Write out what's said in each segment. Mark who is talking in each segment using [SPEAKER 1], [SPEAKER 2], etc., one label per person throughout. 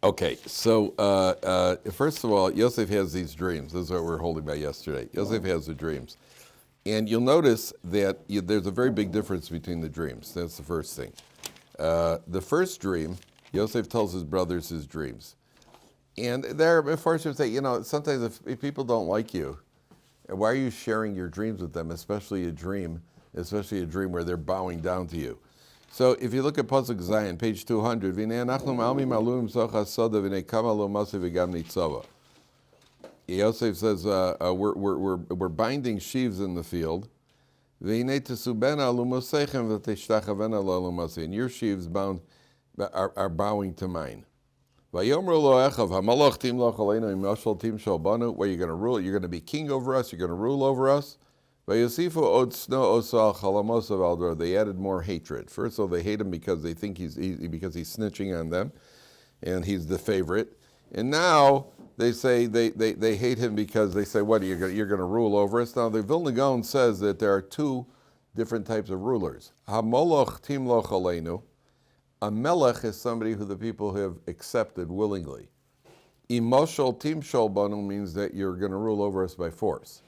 [SPEAKER 1] Okay, so first of all, Yosef has these dreams. This is what we were holding by yesterday. Yosef has the dreams. And you'll notice that there's a very big difference between the dreams. That's the first thing. The first dream, Yosef tells his brothers his dreams. And there, Vayeishev say, sometimes if people don't like you, why are you sharing your dreams with them, especially a dream where they're bowing down to you? So if you look at Pasuk Zion, page 200, Yosef says, we're binding sheaves in the field, and your sheaves are bowing to mine. Where you're going to rule, you're going to be king over us, you're going to rule over us. They added more hatred. First of all, they hate him because they think he's snitching on them, and he's the favorite. And now they say they hate him because they say, "What, you're going to rule over us?" Now the Vilna Gaon says that there are two different types of rulers. Hamoloch timloch aleinu. A melech is somebody who the people have accepted willingly. Imoshol timshol banu means that you're going to rule over us by force.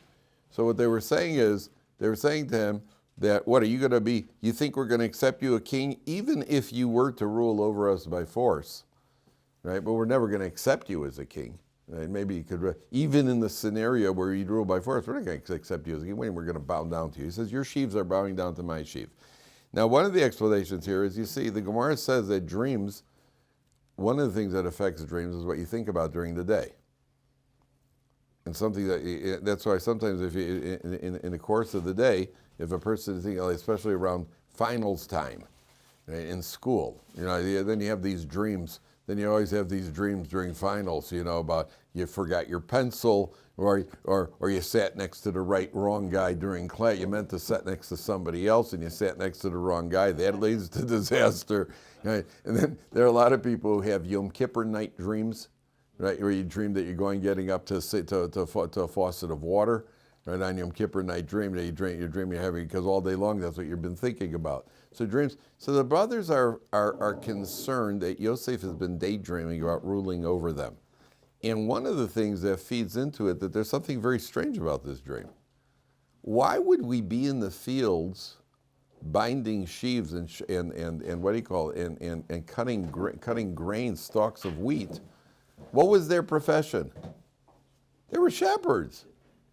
[SPEAKER 1] So what they were saying is, they were saying to him that, what, are you going to be, you think we're going to accept you a king, even if you were to rule over us by force, right? But we're never going to accept you as a king. Right? Maybe you could, even in the scenario where you'd rule by force, we're not going to accept you as a king, we're going to bow down to you. He says, your sheaves are bowing down to my sheaf. Now, one of the explanations here is, you see, the Gemara says that dreams, one of the things that affects dreams is what you think about during the day. And something that's why sometimes if you, in the course of the day, if a person is thinking, especially around finals time, right, in school, then you have these dreams. Then you always have these dreams during finals, about you forgot your pencil, or you sat next to the wrong guy during class. You meant to sit next to somebody else, and you sat next to the wrong guy. That leads to disaster. Right? And then there are a lot of people who have Yom Kippur night dreams. Right, where you dream that you're getting up to a faucet of water, right? On Yom Kippur night dream that you dream you're having, because all day long that's what you've been thinking about. So dreams. So the brothers are concerned that Yosef has been daydreaming about ruling over them, and one of the things that feeds into it that there's something very strange about this dream. Why would we be in the fields, binding sheaves and what do you call it, and cutting grain, stalks of wheat? What was their profession? They were shepherds.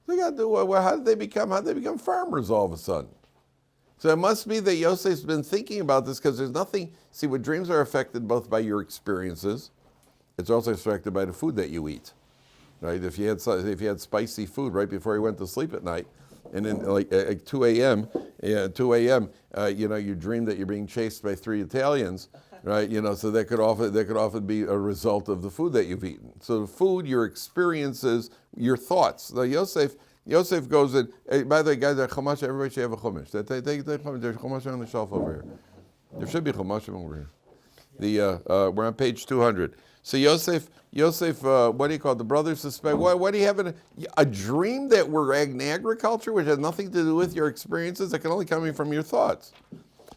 [SPEAKER 1] How did they become farmers all of a sudden? So it must be that Yosef's been thinking about this, because there's nothing. See, what dreams are affected both by your experiences. It's also affected by the food that you eat, right? If you had spicy food right before you went to sleep at night, and then like 2 a.m., you dream that you're being chased by 3 Italians. Right, so that could often be a result of the food that you've eaten. So the food, your experiences, your thoughts. Now Yosef goes in. By the way, guys, chumash. Everybody should have a chumash. There's chumash on the shelf over here. There should be chumash over here. We're on page 200. So Yosef, what do you call it? The brothers suspect. What do you have in a dream that we're in agriculture, which has nothing to do with your experiences? That can only come from your thoughts.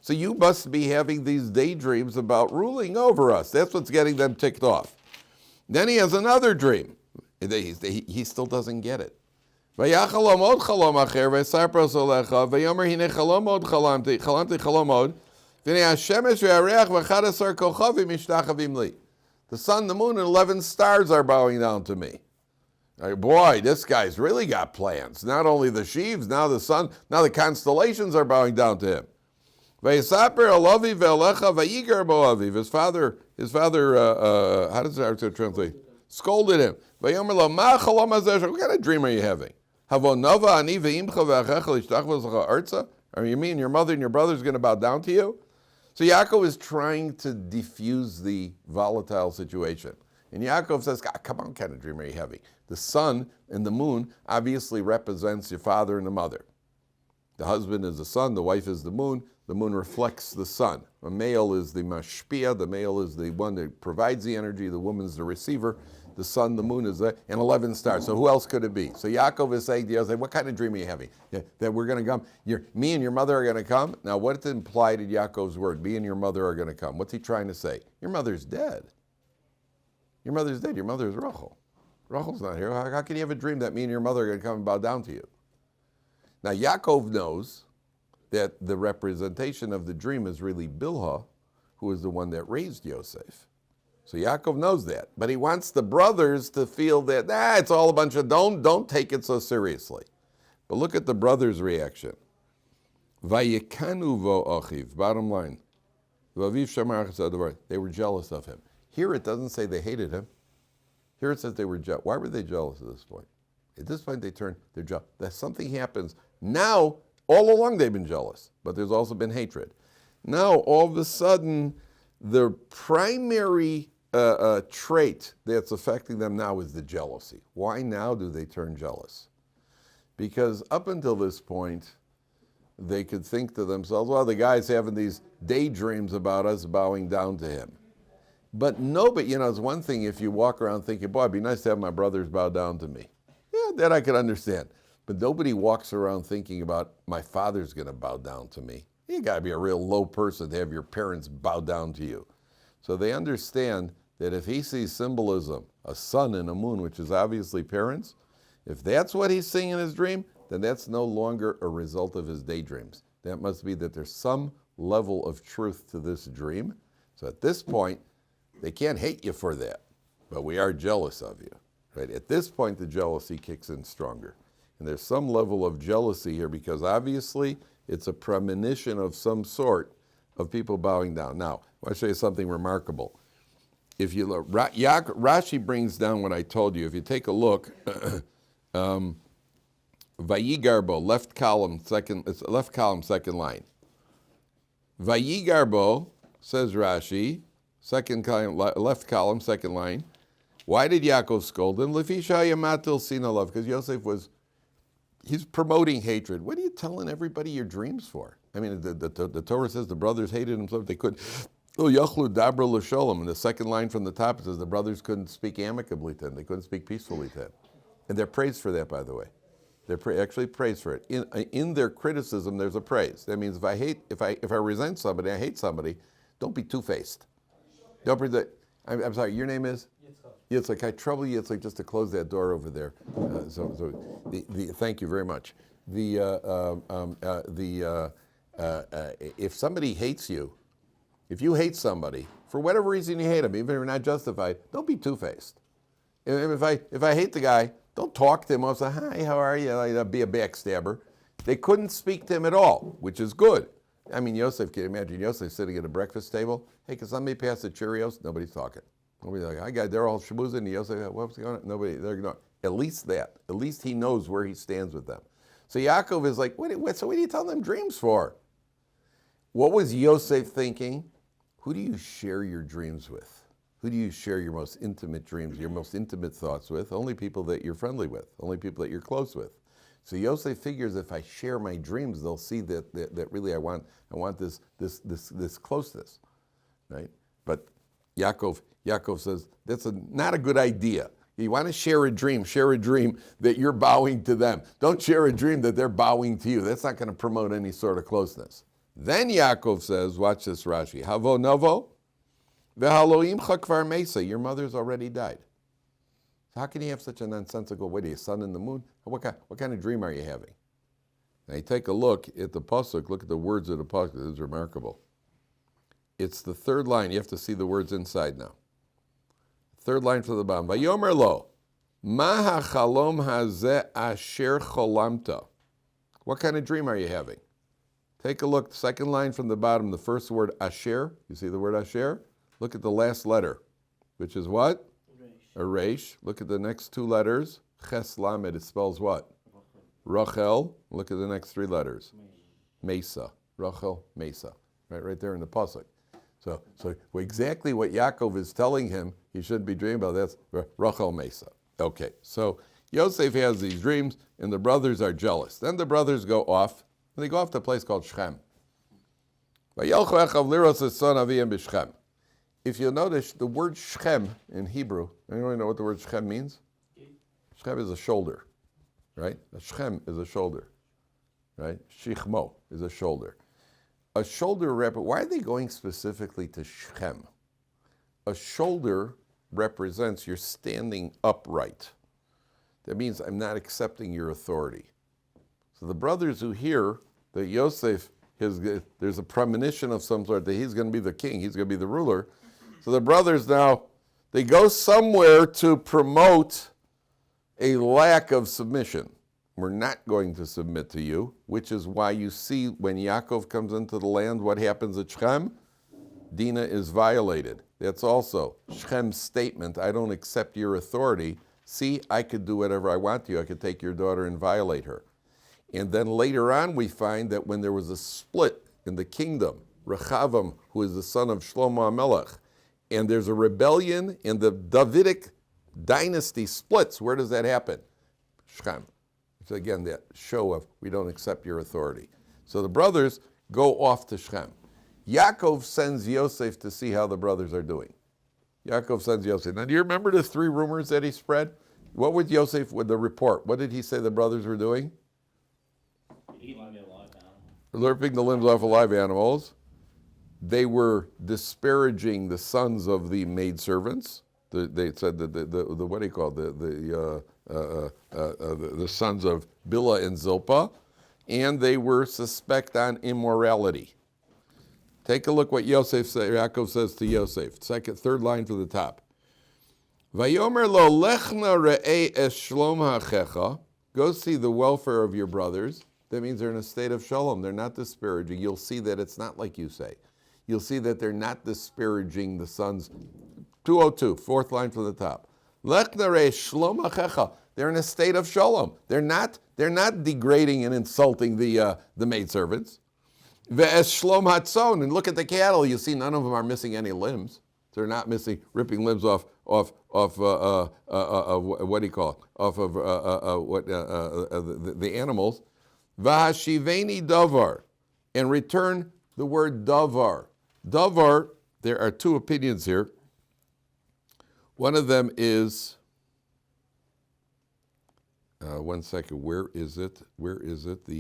[SPEAKER 1] So you must be having these daydreams about ruling over us. That's what's getting them ticked off. Then he has another dream. He still doesn't get it. The sun, the moon, and 11 stars are bowing down to me. Boy, this guy's really got plans. Not only the sheaves, now the sun, now the constellations are bowing down to him. His father, how does that translate? Scolded him. What kind of dream are you having? Are you mean your mother and your brothers going to bow down to you? So Yaakov is trying to defuse the volatile situation. And Yaakov says, come on, what kind of dream are you having? The sun and the moon obviously represents your father and the mother. The husband is the sun, the wife is the moon. The moon reflects the sun. A male is the mashpia, the male is the one that provides the energy, the woman is the receiver. The sun, the moon is and 11 stars. So who else could it be? So Yaakov is saying to Yosef, what kind of dream are you having? That we're going to come, me and your mother are going to come? Now what's implied in Yaakov's word? Me and your mother are going to come. What's he trying to say? Your mother's dead. Your mother's dead. Your mother is Rachel. Rachel's not here. How can you have a dream that me and your mother are going to come and bow down to you? Now, Yaakov knows that the representation of the dream is really Bilhah, who is the one that raised Yosef. So Yaakov knows that. But he wants the brothers to feel that, it's all a bunch of, don't take it so seriously. But look at the brothers' reaction. Vayikanu vo achiv, bottom line. They were jealous of him. Here it doesn't say they hated him. Here it says they were jealous. Why were they jealous at this point? At this point they're jealous. That something happens. Now, all along they've been jealous, but there's also been hatred. Now, all of a sudden, the primary trait that's affecting them now is the jealousy. Why now do they turn jealous? Because up until this point, they could think to themselves, well, the guy's having these daydreams about us bowing down to him. But it's one thing if you walk around thinking, boy, it'd be nice to have my brothers bow down to me. Yeah, that I could understand. But nobody walks around thinking about, my father's going to bow down to me. You got to be a real low person to have your parents bow down to you. So they understand that if he sees symbolism, a sun and a moon, which is obviously parents, if that's what he's seeing in his dream, then that's no longer a result of his daydreams. That must be that there's some level of truth to this dream. So at this point, they can't hate you for that, but we are jealous of you. Right? At this point, the jealousy kicks in stronger. And there's some level of jealousy here because obviously it's a premonition of some sort of people bowing down. Now, I want to show you something remarkable. If you look, Rashi brings down what I told you. If you take a look, Vayigarbo, left column, second line. Vayigarbo, says Rashi, left column, second line. Why did Yaakov scold him? Because Yosef he's promoting hatred. What are you telling everybody your dreams for? I mean, the Torah says the brothers hated him so they could. Yachlu dabra l'sholem. And the second line from the top, it says the brothers couldn't speak amicably to him. They couldn't speak peacefully to him. And they're praised for that, by the way. They're actually praised for it. In their criticism, there's a praise. That means if I resent somebody, I hate somebody, don't be two-faced. Don't present. I'm sorry, your name is? Yitzhak. I trouble you, Yitzhak, just to close that door over there. Thank you very much. If somebody hates you, if you hate somebody, for whatever reason you hate them, even if you're not justified, don't be two-faced. If I hate the guy, don't talk to him. I'll say, hi, how are you? Be a backstabber. They couldn't speak to him at all, which is good. I mean, Yosef, can you imagine Yosef sitting at a breakfast table? Hey, can somebody pass the Cheerios? Nobody's talking. Nobody's like, hi, guys, they're all shaboozing. And Yosef, what's going on? Nobody, they're ignoring. At least that. At least he knows where he stands with them. So Yaakov is like, so what are you telling them dreams for? What was Yosef thinking? Who do you share your dreams with? Who do you share your most intimate dreams, your most intimate thoughts with? Only people that you're friendly with, only people that you're close with. So Yosef figures if I share my dreams, they'll see that really I want this closeness, right? But Yaakov says that's not a good idea. You want to share a dream that you're bowing to them. Don't share a dream that they're bowing to you. That's not going to promote any sort of closeness. Then Yaakov says, watch this Rashi, Havo Novo, V'haloimcha kvar mesa, your mother's already died. So how can you have such a nonsensical, what are you, sun and the moon? What kind of dream are you having? Now you take a look at the pasuk, look at the words of the pasuk, this is remarkable. It's the third line, you have to see the words inside now. Third line from the bottom, Vayomer lo, ma hachalom hazeh asher cholamta. What kind of dream are you having? Take a look, second line from the bottom, the first word asher, you see the word asher? Look at the last letter, which is what? A resh. Look at the next two letters. Ches lamed, it spells what? Rachel. Look at the next three letters. Mesa. Rachel, Mesa. Right there in the pasuk. So exactly what Yaakov is telling him he shouldn't be dreaming about, that's Rachel, Mesa. Okay, so Yosef has these dreams, and the brothers are jealous. Then the brothers go off, and they go off to a place called Shechem. If you'll notice, the word Shechem in Hebrew, anyone know what the word Shechem means? Shechem is a shoulder, right? A Shechem is a shoulder, right? Shichmo is a shoulder. A shoulder why are they going specifically to Shechem? A shoulder represents you're standing upright. That means I'm not accepting your authority. So the brothers who hear that Yosef, there's a premonition of some sort that he's going to be the king, he's going to be the ruler. So the brothers now, they go somewhere to promote a lack of submission. We're not going to submit to you, which is why you see when Yaakov comes into the land, what happens at Shechem? Dinah is violated. That's also Shechem's statement, I don't accept your authority. See, I could do whatever I want to you. I could take your daughter and violate her. And then later on we find that when there was a split in the kingdom, Rechavam, who is the son of Shlomo HaMelech, and there's a rebellion and the Davidic dynasty splits, where does that happen? Shechem. It's again that show of we don't accept your authority. So the brothers go off to Shechem. Yaakov sends Yosef to see how the brothers are doing. Yaakov sends Yosef. Now do you remember the 3 rumors that he spread? What was Yosef with the report? What did he say the brothers were doing? Ripping the limbs off of live animals. They were disparaging the sons of the maidservants. They said that the what do you call it? The sons of Bilhah and Zilpah, and they were suspect on immorality. Take a look what Yaakov says to Yosef. Third line from the top. Vayomer lo lechna re'eh es shlom ha'achecha. Go see the welfare of your brothers. That means they're in a state of shalom. They're not disparaging. You'll see that it's not like you say. You'll see that they're not disparaging the sons. 202, fourth line from the top. Lechna re'eh shlom ha'achecha. They're in a state of shalom. They're not degrading and insulting the maidservants. Ve'es shlom hatzon, and look at the cattle. You see, none of them are missing any limbs. They're not ripping limbs off what do you call it? Off of the animals. V'hashiveni davar, and return the word davar. Davar. There are 2 opinions here. One of them is. One second. Where is it? Where is the?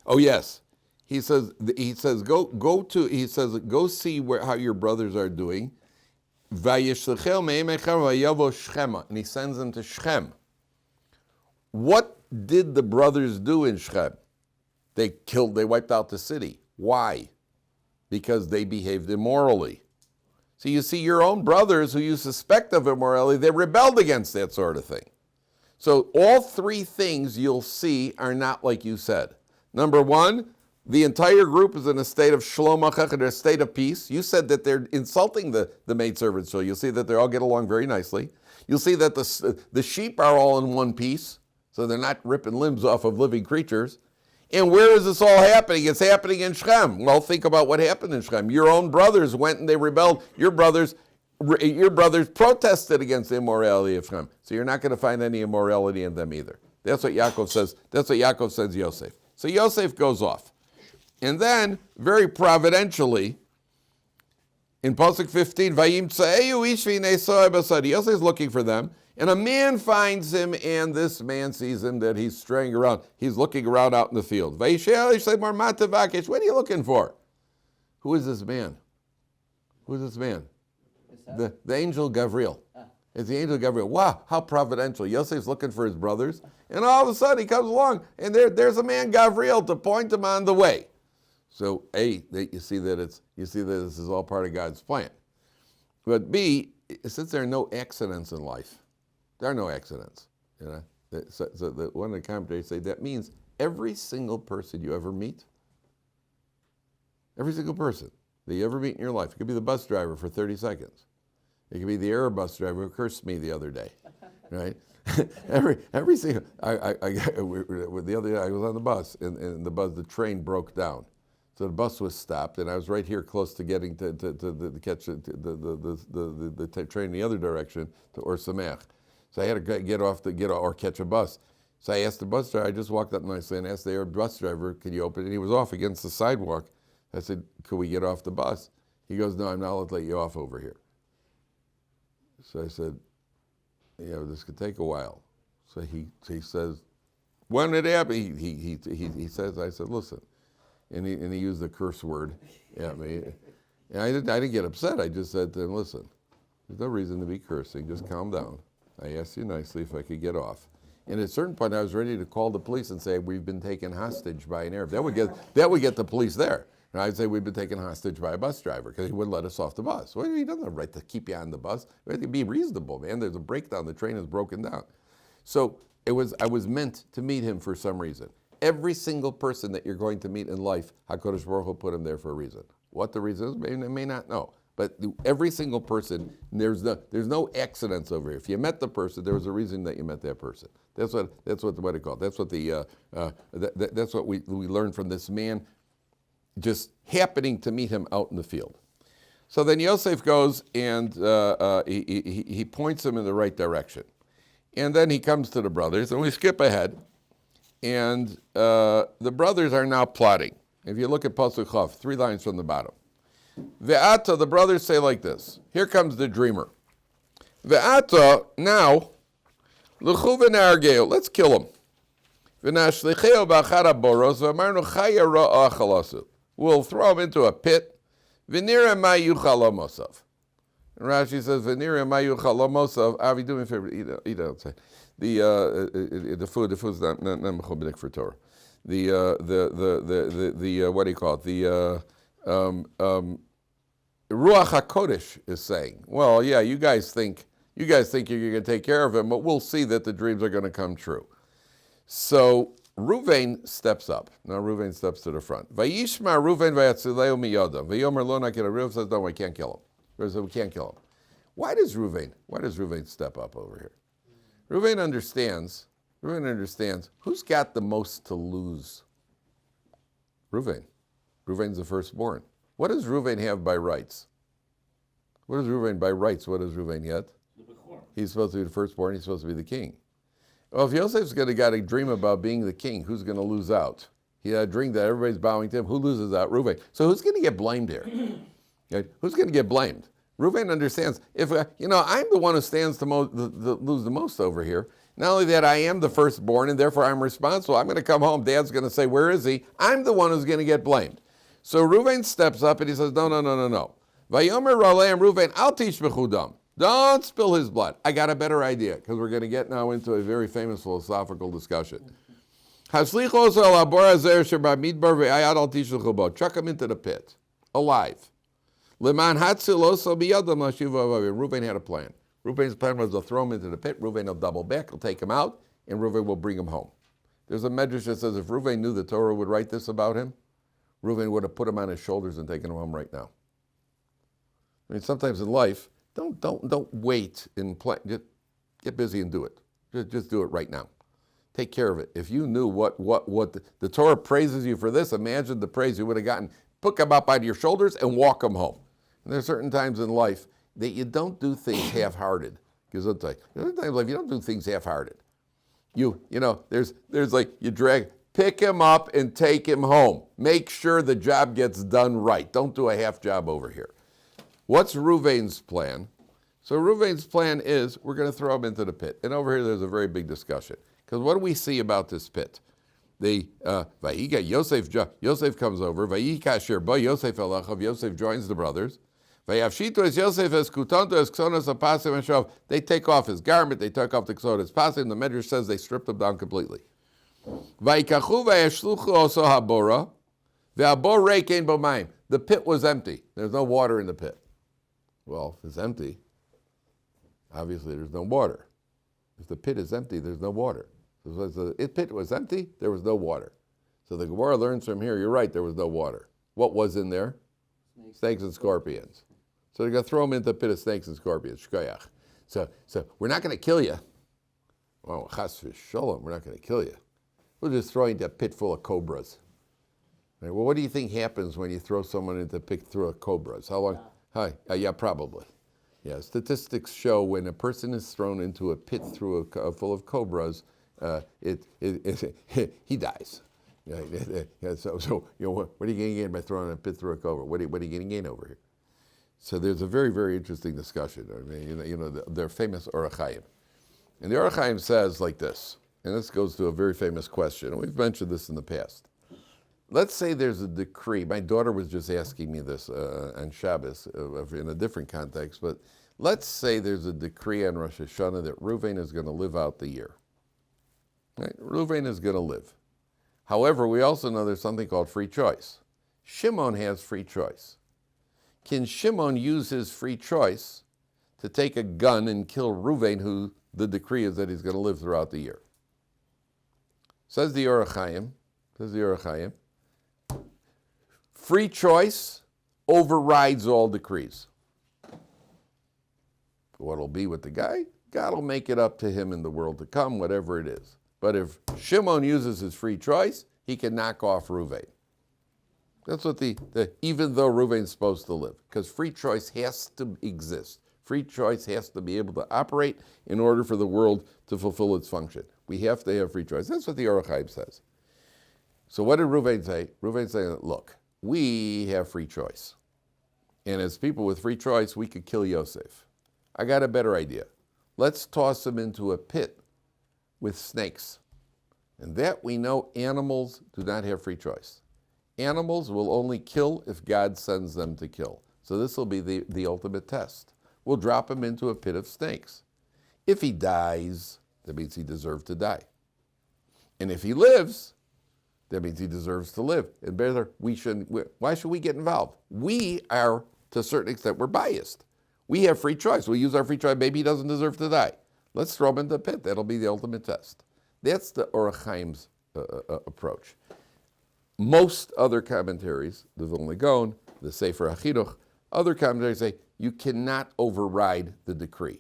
[SPEAKER 1] Oh yes, he says go see how your brothers are doing. Vayeishev, and he sends them to Shechem. What did the brothers do in Shechem? They wiped out the city. Why? Because they behaved immorally. So you see your own brothers who you suspect of immorality, they rebelled against that sort of thing. So all 3 things you'll see are not like you said. Number 1, the entire group is in a state of shalom achach, in a state of peace. You said that they're insulting the maidservants, so you'll see that they all get along very nicely. You'll see that the sheep are all in one piece, so they're not ripping limbs off of living creatures. And where is this all happening? It's happening in Shechem. Well, think about what happened in Shechem. Your own brothers went and they rebelled. Your brothers protested against the immorality of Shechem. So you're not going to find any immorality in them either. That's what Yaakov says. That's what Yaakov says Yosef. So Yosef goes off. And then, very providentially, in Pasuk 15, Yosef is looking for them, and a man finds him, and this man sees him that he's straying around. He's looking around out in the field. Vayeishev, what are you looking for? Who is this man? Who is this man? The angel Gabriel. It's the angel Gabriel. Wow, how providential. Yosef's looking for his brothers, and all of a sudden he comes along, and there's a man Gabriel to point him on the way. So A, you see that this is all part of God's plan. But B, since there are no accidents in life, there are no accidents. You know, so one of the commentators say that means every single person you ever meet, every single person that you ever meet in your life, it could be the bus driver for 30 seconds. It could be the Airbus driver who cursed me the other day, right? every single. The other day I was on the bus, and the train broke down, so the bus was stopped, and I was right here close to getting to catch the train in the other direction to Ohr Somayach. So I had to get or catch a bus. So I asked the bus driver. I just walked up nicely and asked the bus driver, "Could you open it?" And he was off against the sidewalk. I said, "Could we get off the bus?" He goes, "No, I'm not allowed to let you off over here." So I said, "This could take a while." So he says, When it happened, he says, I said, listen, and he used the curse word at me. And I didn't get upset. I just said to him, listen, there's no reason to be cursing. Just calm down. I asked you nicely if I could get off. And at a certain point, I was ready to call the police and say, we've been taken hostage by an Arab. That would get the police there. And I'd say, we've been taken hostage by a bus driver because he wouldn't let us off the bus. Well, he doesn't have a right to keep you on the bus. We have to be reasonable, man. There's a breakdown. The train is broken down. So I was meant to meet him for some reason. Every single person that you're going to meet in life, HaKadosh Baruch Hu put him there for a reason. What the reason is, may not know. But every single person, there's no accidents over here. If you met the person, there was a reason that you met that person. That's what it called. That's what that's what we learned from this man, just happening to meet him out in the field. So then Yosef goes and he points him in the right direction, and then he comes to the brothers, and we skip ahead, and the brothers are now plotting. If you look at Pasuk Chav, 3 lines from the bottom. Ve'ata, the brothers say like this. Here comes the dreamer. Ve'ata, now, l'chu v'nargeo, let's kill him. V'nashlicheo b'achad haboros, v'amarnu chaya ro'a achalasu. We'll throw him into a pit. V'nira ma yuchal mosav. And Rashi says, v'nira ma yuchal mosav. Avi, do me a favor, eat outside. The food's not mechubedik for Torah. The what do you call it? The Ruach HaKodesh is saying, well, yeah, you guys think you're going to take care of him, but we'll see that the dreams are going to come true. So Reuben steps up. Now Reuben steps to the front. Vayishma Reuben vayatzileu miyadam. Vayomer lo nakira. Reuben says, no, we can't kill him. Reuben says, we can't kill him. Why does Reuben step up over here? Reuben understands who's got the most to lose. Reuben. Reuben's the firstborn. What does Reuben have by rights? What does Reuben by rights? What does Reuben get? He's supposed to be the firstborn. He's supposed to be the king. Well, if Yosef's got a dream about being the king, who's going to lose out? He had a dream that everybody's bowing to him. Who loses out? Reuben. So who's going to get blamed here? Okay? Who's going to get blamed? Reuben understands. If I'm the one who stands to lose the most over here. Not only that, I am the firstborn, and therefore I'm responsible. I'm going to come home. Dad's going to say, where is he? I'm the one who's going to get blamed. So Reuben steps up and he says, no. Vayomer Raleim Reuben, I'll teach bechudam. Don't spill his blood. I got a better idea, because we're going to get now into a very famous philosophical discussion. Chuck him into the pit, alive. Reuben had a plan. Reuben's plan was to throw him into the pit. Reuben will double back, he'll take him out, and Reuben will bring him home. There's a medrash that says if Reuben knew the Torah would write this about him, Reuben would have put him on his shoulders and taken him home right now. I mean, sometimes in life, don't wait and plan. Just get busy and do it. Just do it right now. Take care of it. If you knew what the Torah praises you for this, imagine the praise you would have gotten. Pick him up out of your shoulders and walk him home. And there's certain times in life that you don't do things half-hearted. Because I'll tell you, there's times in life you don't do things half-hearted. There's like you pick him up and take him home. Make sure the job gets done right. Don't do a half job over here. What's Reuven's plan? So Reuven's plan is we're going to throw him into the pit. And over here there's a very big discussion. Because what do we see about this pit? Yosef comes over. Yosef joins the brothers. They take off his garment, they take off the ksodas pasim. The Medrash says they stripped him down completely. The pit was empty. There's no water in the pit. Well, if it's empty, obviously there's no water. If the pit is empty, there's no water. So if the pit was empty, there was no water. So the Gemara learns from here, you're right, there was no water. What was in there? Snakes and scorpions. So they're going to throw him into the pit of snakes and scorpions. Shkoyach. So we're not going to kill you. Well, chas v'sholom, we're not going to kill you. We'll just throw you into a pit full of cobras. Right, well, what do you think happens when you throw someone into a pit through a cobras? How long? Yeah, probably. Yeah, statistics show when a person is thrown into a pit through full of cobras, he dies. So what are you going to gain by throwing a pit through a cobra? What are you going to gain over here? So there's a very, very interesting discussion. I mean, they're famous Ohr Somayach. And the Ohr Somayach says like this, and this goes to a very famous question, and we've mentioned this in the past. Let's say there's a decree. My daughter was just asking me this on Shabbos in a different context, but let's say there's a decree on Rosh Hashanah that Reuben is going to live out the year. Right? Reuben is going to live. However, we also know there's something called free choice. Shimon has free choice. Can Shimon use his free choice to take a gun and kill Reuben, who the decree is that he's going to live throughout the year? Says the Ohr Somayach, free choice overrides all decrees. What'll be with the guy? God will make it up to him in the world to come, whatever it is. But if Shimon uses his free choice, he can knock off Reuben. That's what even though Reuben's supposed to live, because free choice has to exist. Free choice has to be able to operate in order for the world to fulfill its function. We have to have free choice. That's what the Ohr Somayach says. So what did Reuben say? Reuben said, look, we have free choice. And as people with free choice, we could kill Yosef. I got a better idea. Let's toss him into a pit with snakes. And that we know animals do not have free choice. Animals will only kill if God sends them to kill. So this will be the ultimate test. We'll drop him into a pit of snakes. If he dies, that means he deserved to die. And if he lives, that means he deserves to live. And better, why should we get involved? We are, to a certain extent, we're biased. We have free choice. We use our free choice. Maybe he doesn't deserve to die. Let's throw him into the pit. That'll be the ultimate test. That's the Ohr Somayach's approach. Most other commentaries, the Vilna Gaon, the Sefer HaChinuch, other commentaries say you cannot override the decree.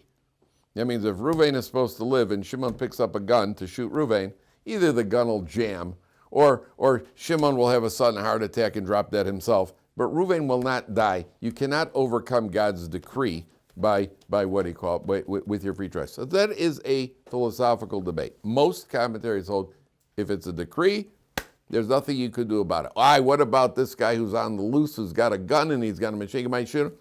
[SPEAKER 1] That means if Reuben is supposed to live and Shimon picks up a gun to shoot Reuben, either the gun will jam or Shimon will have a sudden heart attack and drop dead himself, but Reuben will not die. You cannot overcome God's decree by what he called with your free choice. So that is a philosophical debate. Most commentaries hold if it's a decree, there's nothing you could do about it. What about this guy who's on the loose, who's got a gun and he's got a machine gun, might shoot him?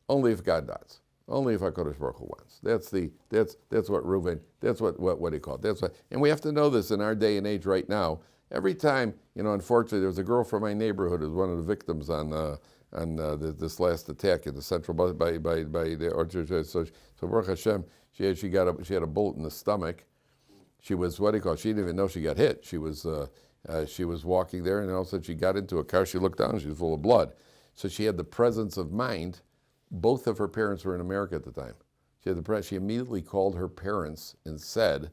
[SPEAKER 1] Only if God does. Only if HaKadosh Baruch Hu wants. That's what Reuben, that's what he called. And we have to know this in our day and age right now. Every time, unfortunately, there was a girl from my neighborhood who was one of the victims on this last attack in the central by the Orchard. So Baruch Hashem, she had a bullet in the stomach. She was she didn't even know she got hit. She was walking there, and all of a sudden she got into a car. She looked down, and she was full of blood. So she had the presence of mind. Both of her parents were in America at the time. She immediately called her parents and said,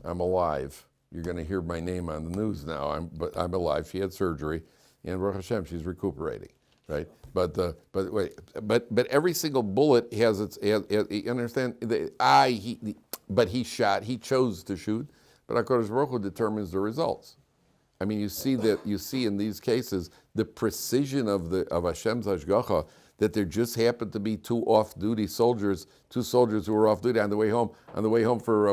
[SPEAKER 1] "I'm alive. You're going to hear my name on the news now. But I'm alive." She had surgery, and Baruch Hashem, she's recuperating, right? But every single bullet has its. You understand? But he shot. He chose to shoot. But HaKadosh Baruch Hu determines the results. I mean, you see in these cases the precision of Hashem's hashgacha, that there just happened to be two soldiers who were off duty on the way home for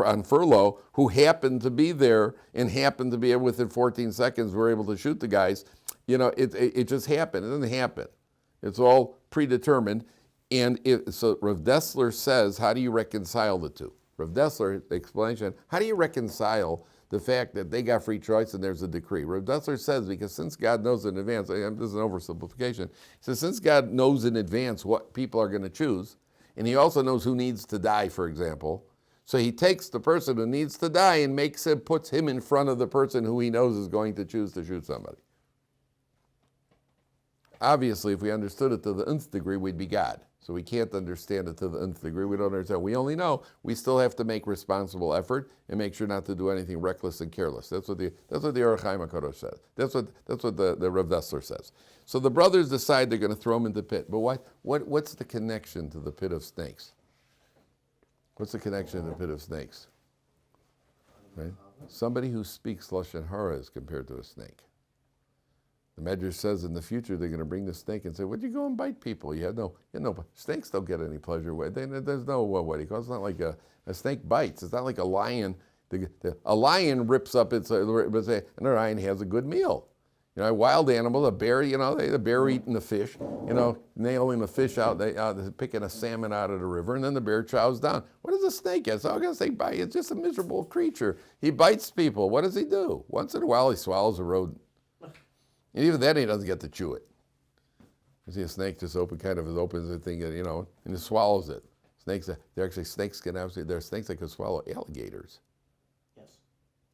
[SPEAKER 1] on furlough, who happened to be there and happened to be able, within 14 seconds, were able to shoot the guys. It just happened. It doesn't happen. It's all predetermined. And so Rav Dessler says, how do you reconcile the two? Rav Dessler, the explanation, how do you reconcile the fact that they got free choice and there's a decree? Rav Dessler says, because since God knows in advance, this is an oversimplification, he says, since God knows in advance what people are going to choose, and he also knows who needs to die, for example, so he takes the person who needs to die and puts him in front of the person who he knows is going to choose to shoot somebody. Obviously, if we understood it to the nth degree, we'd be God. So we can't understand it to the nth degree. We don't understand. We only know we still have to make responsible effort and make sure not to do anything reckless and careless. That's what the Ohr Somayach says. That's what the Rav Dessler says. So the brothers decide they're going to throw him in the pit. But what's the connection to the pit of snakes? What's the connection to the pit of snakes? Right? Somebody who speaks Lashon Hara is compared to a snake. The Medrash says in the future they're going to bring the snake and say, "Would you go and bite people?" Snakes don't get any pleasure. There's no what he calls. It's not like a snake bites. It's not like a lion. A lion rips up its. A lion has a good meal. You know, a wild animal, a bear, you know, the bear eating the fish, you know, nailing the fish out, they're picking a salmon out of the river, and then the bear chows down. What does a snake get? So I'm going to say, it's just a miserable creature. He bites people. What does he do? Once in a while, he swallows a rodent. And even then, he doesn't get to chew it. You see a snake just opens the thing, you know, and it swallows it. Snakes, there are snakes that can swallow alligators.
[SPEAKER 2] Yes.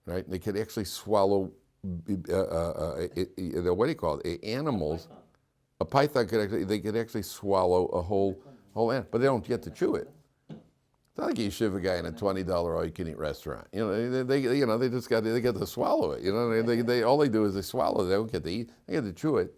[SPEAKER 1] Right? They could actually swallow, what do you call it? Animals. A python could actually swallow a whole animal, but they don't get to chew it. It's not like a yeshiva guy in a $20 all-you-can-eat restaurant. You know, they get to swallow it. You know, they all they do is they swallow it. They don't get to eat. They get to chew it.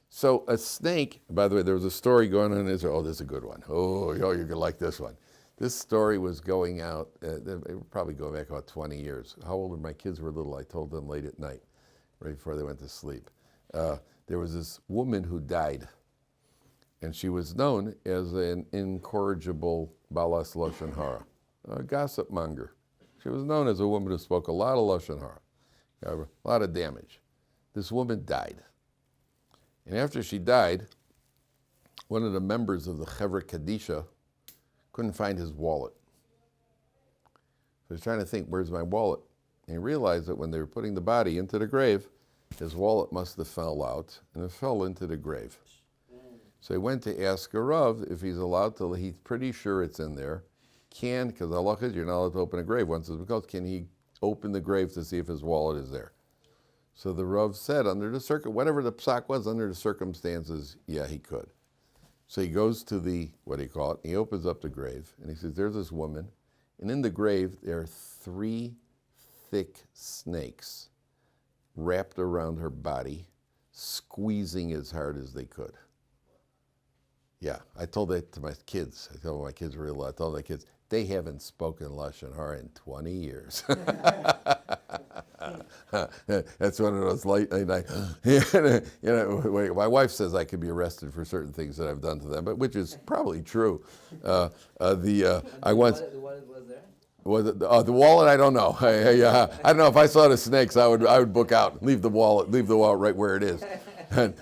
[SPEAKER 1] So a snake. By the way, there was a story going on in Israel. Oh, this is a good one. Oh, you're gonna like this one. This story was going out. They were probably going back about 20 years. How old were my kids? Were little. I told them late at night, right before they went to sleep. There was this woman who died, and she was known as an incorrigible balas lashon hara, a gossip monger. She was known as a woman who spoke a lot of lashon hara, a lot of damage. This woman died, and after she died, one of the members of the Chevra Kadisha couldn't find his wallet. So he's trying to think, where's my wallet? And he realized that when they were putting the body into the grave, his wallet must have fell out, and it fell into the grave. So he went to ask a Rav if he's allowed to, he's pretty sure it's in there. Because Allah says you're not allowed to open a grave once it's because can he open the grave to see if his wallet is there? So the Rav said, whatever the psak was, under the circumstances, yeah, he could. So he goes to he opens up the grave, and he says, there's this woman, and in the grave, there are 3 thick snakes wrapped around her body, squeezing as hard as they could. Yeah, I told that to my kids. I told my kids they haven't spoken lashon hara in 20 years. That's one of those late night. My wife says I could be arrested for certain things that I've done to them, but which is probably true. I once.
[SPEAKER 2] The wallet was there?
[SPEAKER 1] The wallet? I don't know. I don't know if I saw the snakes, I would book out, leave the wallet right where it is. And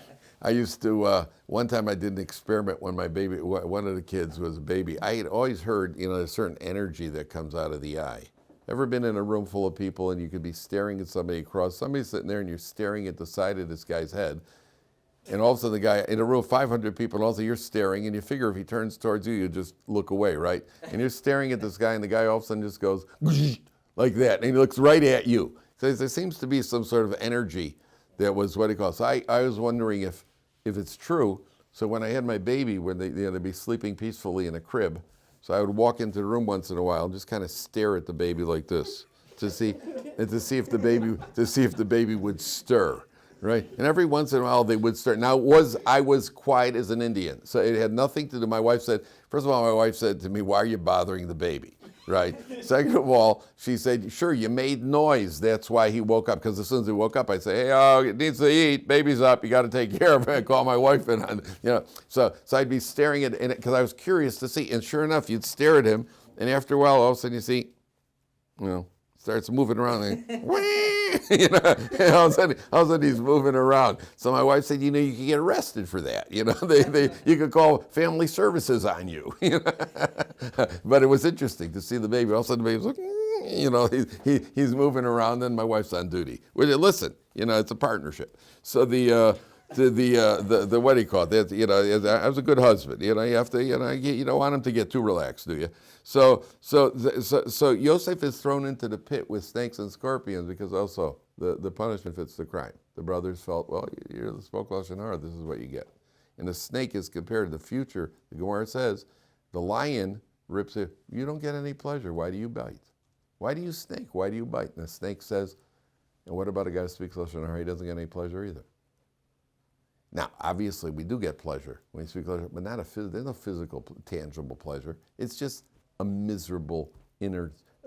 [SPEAKER 1] I used to. One time I did an experiment when one of the kids was a baby. I had always heard, a certain energy that comes out of the eye. Ever been in a room full of people and you could be staring at somebody's sitting there and you're staring at the side of this guy's head, and all of a sudden the guy, in a room of 500 people, and also you're staring, and you figure if he turns towards you, you just look away, right? And you're staring at this guy, and the guy all of a sudden just goes, like that, and he looks right at you. So there seems to be some sort of energy that was what he calls. So I was wondering if it's true. So when I had my baby, when they'd be sleeping peacefully in a crib, so I would walk into the room once in a while and just kind of stare at the baby like this to see if the baby would stir, right? And every once in a while they would stir. Now I was quiet as an Indian, so it had nothing to do. My wife said, first of all, my wife said to me, "Why are you bothering the baby?" Right. Second of all, she said, "Sure, you made noise. That's why he woke up." Because as soon as he woke up, I'd say, "Hey, it needs to eat. Baby's up. You got to take care of it." I'd call my wife in. So I'd be staring at it because I was curious to see. And sure enough, you'd stare at him, and after a while, all of a sudden you see, starts moving around. And, all of a sudden he's moving around. So my wife said, you could get arrested for that. You could call family services on you. But it was interesting to see the baby. All of a sudden the baby's looking, he's moving around, and my wife's on duty. Listen, it's a partnership. So the what do you call it? I was a good husband. You have to. You don't want him to get too relaxed, do you? So Yosef is thrown into the pit with snakes and scorpions because also the punishment fits the crime. The brothers felt, well, you're the spoke lashon hara. This is what you get. And the snake is compared to the future. The Gemara says, the lion rips it. You don't get any pleasure. Why do you bite? Why do you snake? Why do you bite? And the snake says, and what about a guy who speaks lashon hara? He doesn't get any pleasure either. Now, obviously, we do get pleasure when we speak lashon, but there's no physical, tangible pleasure. It's just a miserable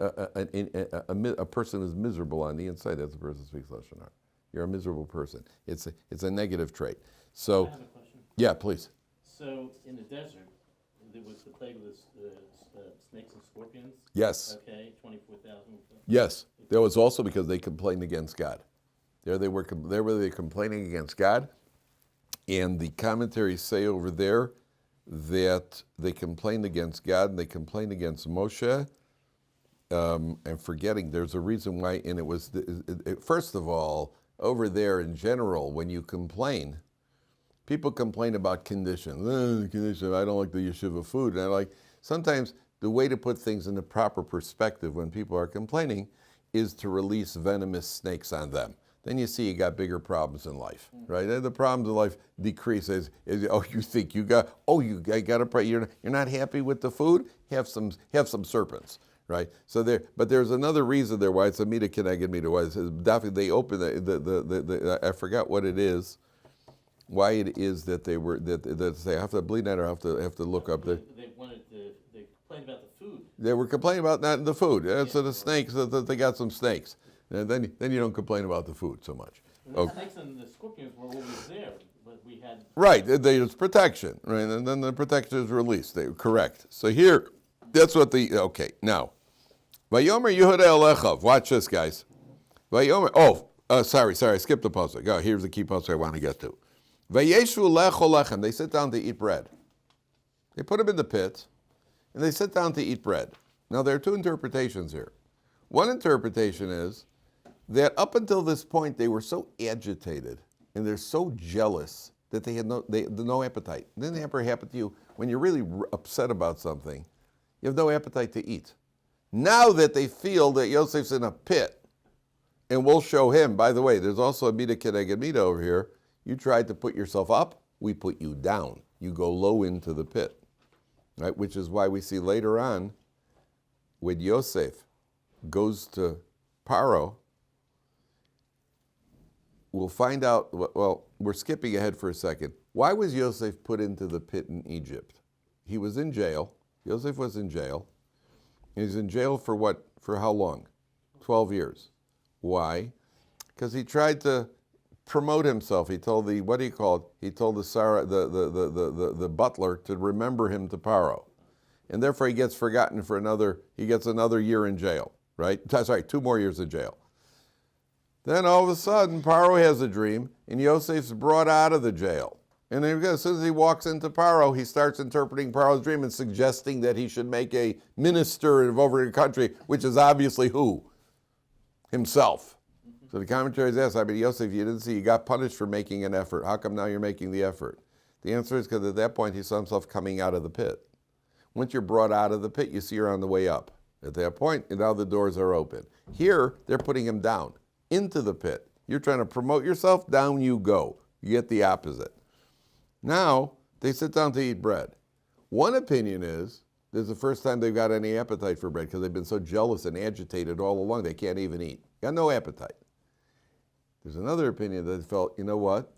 [SPEAKER 1] a person who's miserable on the inside. That's a person who speaks lashon hara. You're a miserable person. It's a negative trait. So,
[SPEAKER 2] I have a question.
[SPEAKER 1] Yeah, please.
[SPEAKER 2] So in the desert, there was the plague of the snakes and scorpions.
[SPEAKER 1] Yes.
[SPEAKER 2] Okay, 24,000.
[SPEAKER 1] Yes. That was also because they complained against God. There they were complaining against God, and the commentaries say over there that they complained against God and they complained against Moshe. And forgetting, there's a reason why, and it was, first of all, over there in general, when you complain, people complain about conditions. I don't like the yeshiva food. And I like, sometimes the way to put things in the proper perspective when people are complaining is to release venomous snakes on them. Then you see you got bigger problems in life, right? And the problems in life decrease as you think you got, you got a problem. You're not happy with the food? Have some serpents. Right, so but there's another reason there why it's a mida keneged mida. Why it says they open the I forgot what it is, why it is that they were that they have to bleed that or have to look up there.
[SPEAKER 2] They complained about the food.
[SPEAKER 1] They were complaining about not the food. So the snakes, they got some snakes, and then you don't complain about the food so much.
[SPEAKER 2] The snakes and the scorpions were always there, but we had
[SPEAKER 1] right. It's protection, right, and then the protection is released. They were correct. So here, that's what okay now. Vayomer Yehuda Elechav. Watch this, guys. Vayomer. Sorry, I skipped the pasuk. Oh, here's the key pasuk I want to get to. Vayeshu lechol lechem. They sit down to eat bread. They put him in the pit, and they sit down to eat bread. Now there are two interpretations here. One interpretation is that up until this point they were so agitated and they're so jealous that they had no appetite. Didn't it ever happen to you when you're really upset about something? You have no appetite to eat. Now that they feel that Yosef's in a pit, and we'll show him, by the way, there's also a mida keneged mida over here. You tried to put yourself up, we put you down. You go low into the pit, right? Which is why we see later on, when Yosef goes to Paro, we'll find out, well, we're skipping ahead for a second. Why was Yosef put into the pit in Egypt? He was in jail. Yosef was in jail. He's in jail for what? For how long? 12 years. Why? Because he tried to promote himself. He told He told the butler to remember him to Paro. And therefore he gets forgotten he gets another year in jail, right? Sorry, 2 more years in jail. Then all of a sudden, Paro has a dream, and Yosef's brought out of the jail. And then as soon as he walks into Paro, he starts interpreting Paro's dream and suggesting that he should make a minister over the country, which is obviously who? Himself. So the commentaries ask, Yosef, you didn't see, you got punished for making an effort. How come now you're making the effort? The answer is because at that point he saw himself coming out of the pit. Once you're brought out of the pit, you see you're on the way up. At that point, now the doors are open. Here, they're putting him down, into the pit. You're trying to promote yourself, down you go. You get the opposite. Now, they sit down to eat bread. One opinion is, this is the first time they've got any appetite for bread because they've been so jealous and agitated all along they can't even eat. Got no appetite. There's another opinion that felt, you know what?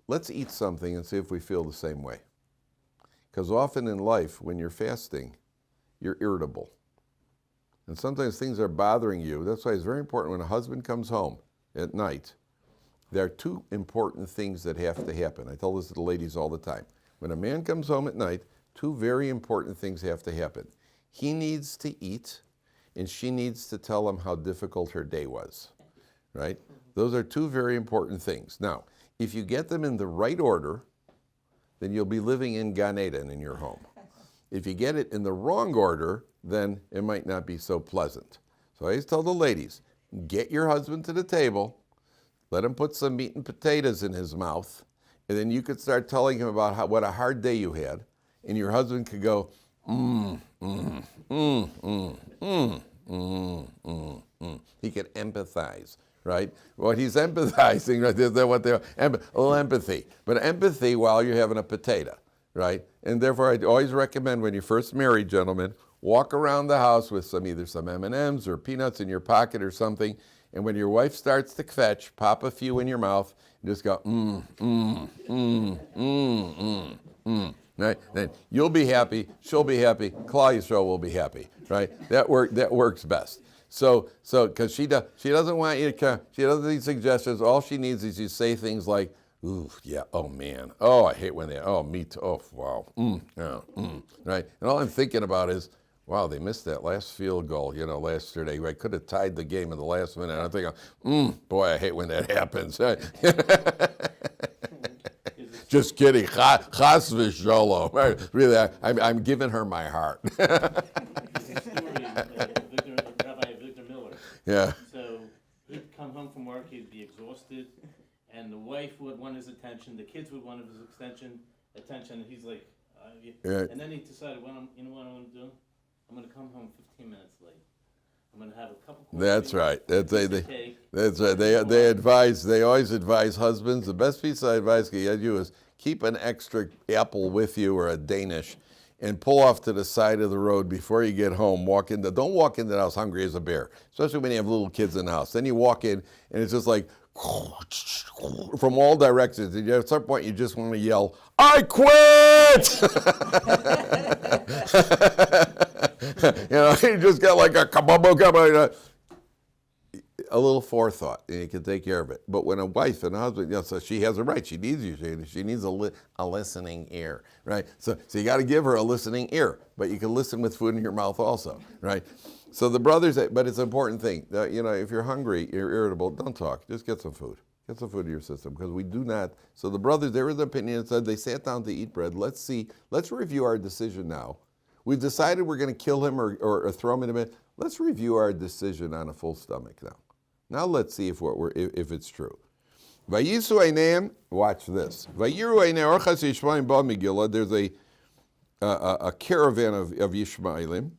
[SPEAKER 1] Let's eat something and see if we feel the same way. Because often in life, when you're fasting, you're irritable. And sometimes things are bothering you. That's why it's very important when a husband comes home at night, there are 2 important things that have to happen. I tell this to the ladies all the time. When a man comes home at night, 2 very important things have to happen. He needs to eat, and she needs to tell him how difficult her day was, right? Those are 2 very important things. Now, if you get them in the right order, then you'll be living in Gan Eden in your home. If you get it in the wrong order, then it might not be so pleasant. So I always tell the ladies, get your husband to the table, let him put some meat and potatoes in his mouth, and then you could start telling him about what a hard day you had, and your husband could go, He could empathize, right? What he's empathizing, right? That's what they're, a little empathy. But empathy while you're having a potato, right? And therefore, I always recommend when you're first married, gentlemen, walk around the house with either some M&Ms or peanuts in your pocket or something. And when your wife starts to fetch, pop a few in your mouth and just go, right? Then you'll be happy, she'll be happy, Klal Yisrael will be happy, right? That works best. So because she doesn't want you to, she doesn't need suggestions. All she needs is you say things like, ooh, yeah, oh man, oh I hate when they, oh me too, oh wow, right? And all I'm thinking about is, Wow, they missed that last field goal, yesterday. I could have tied the game in the last minute. I'm thinking, boy, I hate when that happens. Just kidding. Chas v'sholom. Really, I'm giving her my heart.
[SPEAKER 2] There's a story of Rabbi Victor Miller.
[SPEAKER 1] Yeah.
[SPEAKER 2] So he'd come home from work, he'd be exhausted, and the wife would want his attention, the kids would want his attention, and he's like,
[SPEAKER 1] Right.
[SPEAKER 2] And then he decided, you know what I'm going to do? I'm going to come home 15 minutes late. I'm going to have a cup of coffee.
[SPEAKER 1] That's right. That's right.
[SPEAKER 2] Cake.
[SPEAKER 1] They always advise husbands. The best piece of advice I can give you is keep an extra apple with you or a Danish, and pull off to the side of the road before you get home. Don't walk into the house hungry as a bear, especially when you have little kids in the house. Then you walk in and it's just like from all directions. And at some point you just want to yell, "I quit!" You just got like a kababo, a little forethought, and you can take care of it. But when a wife and a husband, so she has a right. She needs you. She needs a listening ear, right? So you got to give her a listening ear, but you can listen with food in your mouth also, right? So the brothers, but it's an important thing. If you're hungry, you're irritable, don't talk. Just get some food. Get some food in your system, because we do not. So the brothers, there was an opinion that said they sat down to eat bread. Let's review our decision now. We've decided we're going to kill him or throw him in a bed. Let's review our decision on a full stomach now. Now let's see if it's true. Vayisu einayim, watch this. Vayiru einayim orchas Yishmaelim ba Megillah. There's a caravan of Yishmaelim.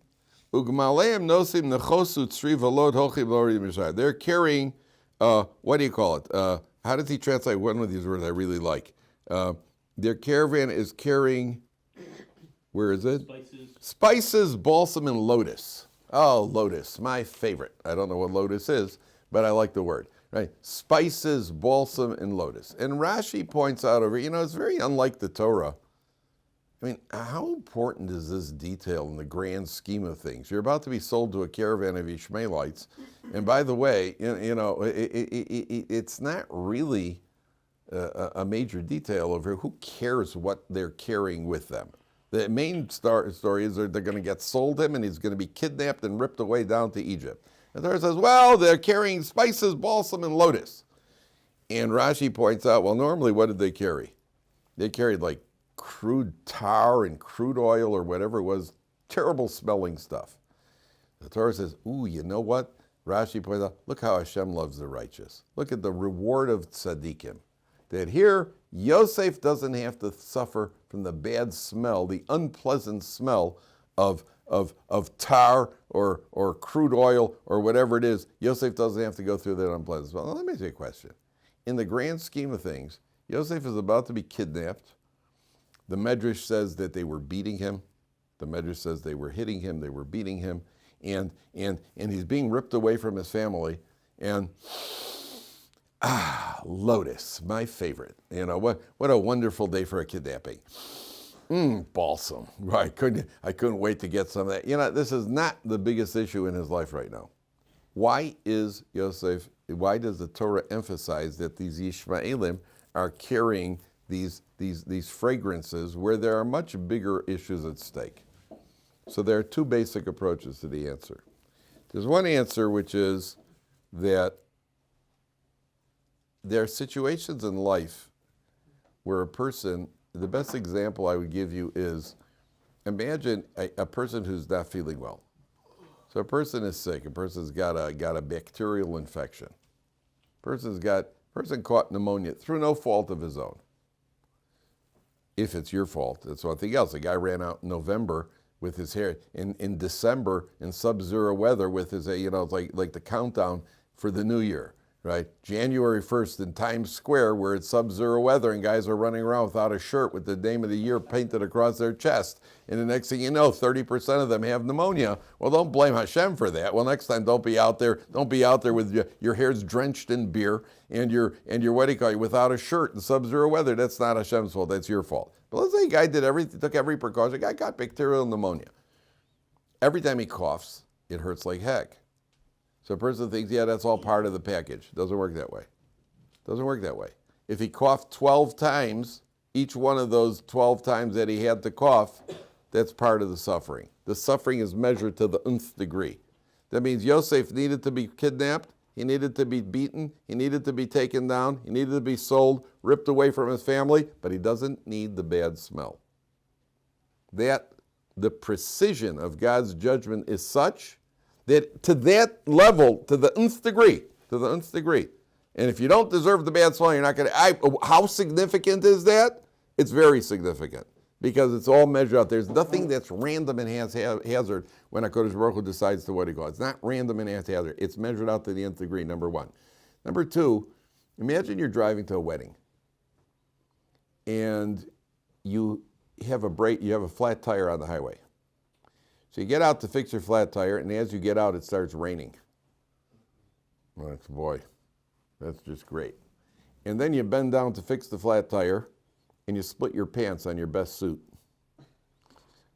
[SPEAKER 1] Ugmaleim nosim nechosu tzri v'lod hochim lori mishai. They're carrying, what do you call it? How does he translate one of these words I really like? Their caravan is carrying, where is it? Spices, balsam, and lotus. Oh, lotus, my favorite. I don't know what lotus is, but I like the word, right? Spices, balsam, and lotus. And Rashi points out over, it's very unlike the Torah. I mean, how important is this detail in the grand scheme of things? You're about to be sold to a caravan of Ishmaelites, and by the way, it's not really a major detail over who cares what they're carrying with them. The main story is they're going to get sold him, and he's going to be kidnapped and ripped away down to Egypt. And the Torah says, well, they're carrying spices, balsam, and lotus. And Rashi points out, well, normally what did they carry? They carried like crude tar and crude oil or whatever it was, terrible smelling stuff. The Torah says, ooh, you know what? Rashi points out, look how Hashem loves the righteous. Look at the reward of tzaddikim. That here, Yosef doesn't have to suffer from the bad smell, the unpleasant smell of tar or crude oil or whatever it is. Yosef doesn't have to go through that unpleasant smell. Now, let me ask you a question. In the grand scheme of things, Yosef is about to be kidnapped. The Medrash says that they were beating him. The Medrash says they were hitting him, they were beating him, and he's being ripped away from his family. And Lotus, my favorite. What a wonderful day for a kidnapping. Balsam. I couldn't wait to get some of that. This is not the biggest issue in his life right now. Why does the Torah emphasize that these Yishmaelim are carrying these fragrances where there are much bigger issues at stake? So there are two basic approaches to the answer. There's one answer, which is that there are situations in life where a person, the best example I would give you is, imagine a person who's not feeling well. So a person is sick, a person's got a bacterial infection. Person caught pneumonia through no fault of his own. If it's your fault, that's something else. A guy ran out in November with his hair, in December in sub-zero weather with his, it's like the countdown for the new year, right? January 1st in Times Square where it's sub-zero weather and guys are running around without a shirt with the name of the year painted across their chest. And the next thing you know, 30% of them have pneumonia. Well, don't blame Hashem for that. Well, next time don't be out there with your hair's drenched in beer and you're without a shirt in sub-zero weather. That's not Hashem's fault, that's your fault. But let's say a guy took every precaution. The guy got bacterial pneumonia. Every time he coughs, it hurts like heck. So a person thinks, yeah, that's all part of the package. Doesn't work that way. If he coughed 12 times, each one of those 12 times that he had to cough, that's part of the suffering. The suffering is measured to the nth degree. That means Yosef needed to be kidnapped, he needed to be beaten, he needed to be taken down, he needed to be sold, ripped away from his family, but he doesn't need the bad smell. The precision of God's judgment is such that to that level, to the nth degree, and if you don't deserve the bad smell, you're not going to. How significant is that? It's very significant because it's all measured out. There's nothing that's random and haphazard when HaKadosh Baruch Hu decides to what he calls. It's not random and haphazard. It's measured out to the nth degree, number one. Number two, imagine you're driving to a wedding and you have a flat tire on the highway. So you get out to fix your flat tire, and as you get out, it starts raining. Well, boy, that's just great. And then you bend down to fix the flat tire, and you split your pants on your best suit.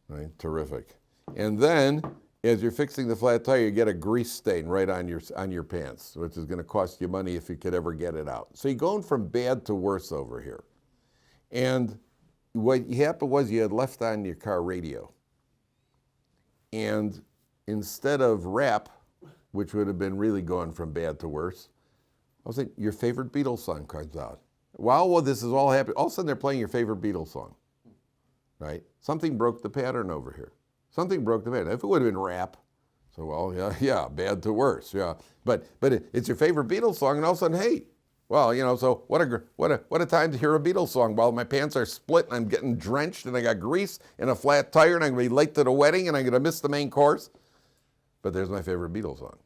[SPEAKER 1] Right? Terrific. And then, as you're fixing the flat tire, you get a grease stain right on your pants, which is going to cost you money if you could ever get it out. So you're going from bad to worse over here. And what happened was you had left on your car radio. And instead of rap, which would have been really going from bad to worse, I was thinking, your favorite Beatles song comes out. While this is all happening, all of a sudden they're playing your favorite Beatles song, right? Something broke the pattern over here. Something broke the pattern. If it would have been rap, so well, yeah, bad to worse, yeah. But it's your favorite Beatles song, and all of a sudden, hey, well, so what a time to hear a Beatles song while my pants are split and I'm getting drenched and I got grease and a flat tire and I'm going to be late to the wedding and I'm going to miss the main course. But there's my favorite Beatles song.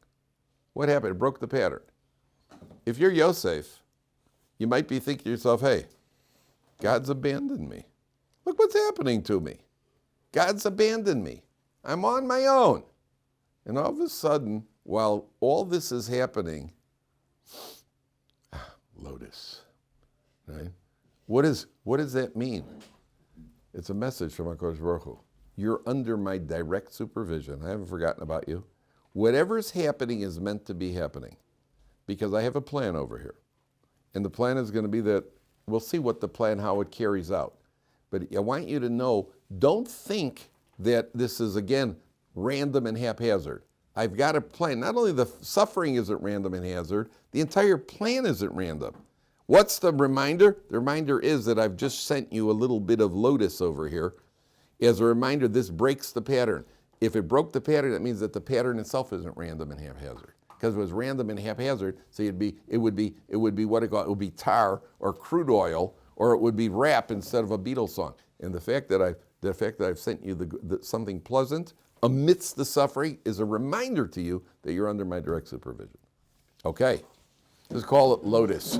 [SPEAKER 1] What happened? It broke the pattern. If you're Yosef, you might be thinking to yourself, hey, God's abandoned me. Look what's happening to me. God's abandoned me. I'm on my own. And all of a sudden, while all this is happening, Lotus, right? What does that mean? It's a message from HaKadosh Baruch Hu. You're under my direct supervision. I haven't forgotten about you. Whatever's happening is meant to be happening because I have a plan over here. And the plan is going to be that we'll see what the plan, how it carries out. But I want you to know, don't think that this is, again, random and haphazard. I've got a plan. Not only the suffering isn't random and haphazard, the entire plan isn't random. What's the reminder? The reminder is that I've just sent you a little bit of Lotus over here. As a reminder, this breaks the pattern. If it broke the pattern, that means that the pattern itself isn't random and haphazard. Because if it was random and haphazard, so it would be what I call it would be tar or crude oil, or it would be rap instead of a Beatles song. And the fact that I've sent you something pleasant amidst the suffering is a reminder to you that you're under my direct supervision. Okay, let's call it Lotus.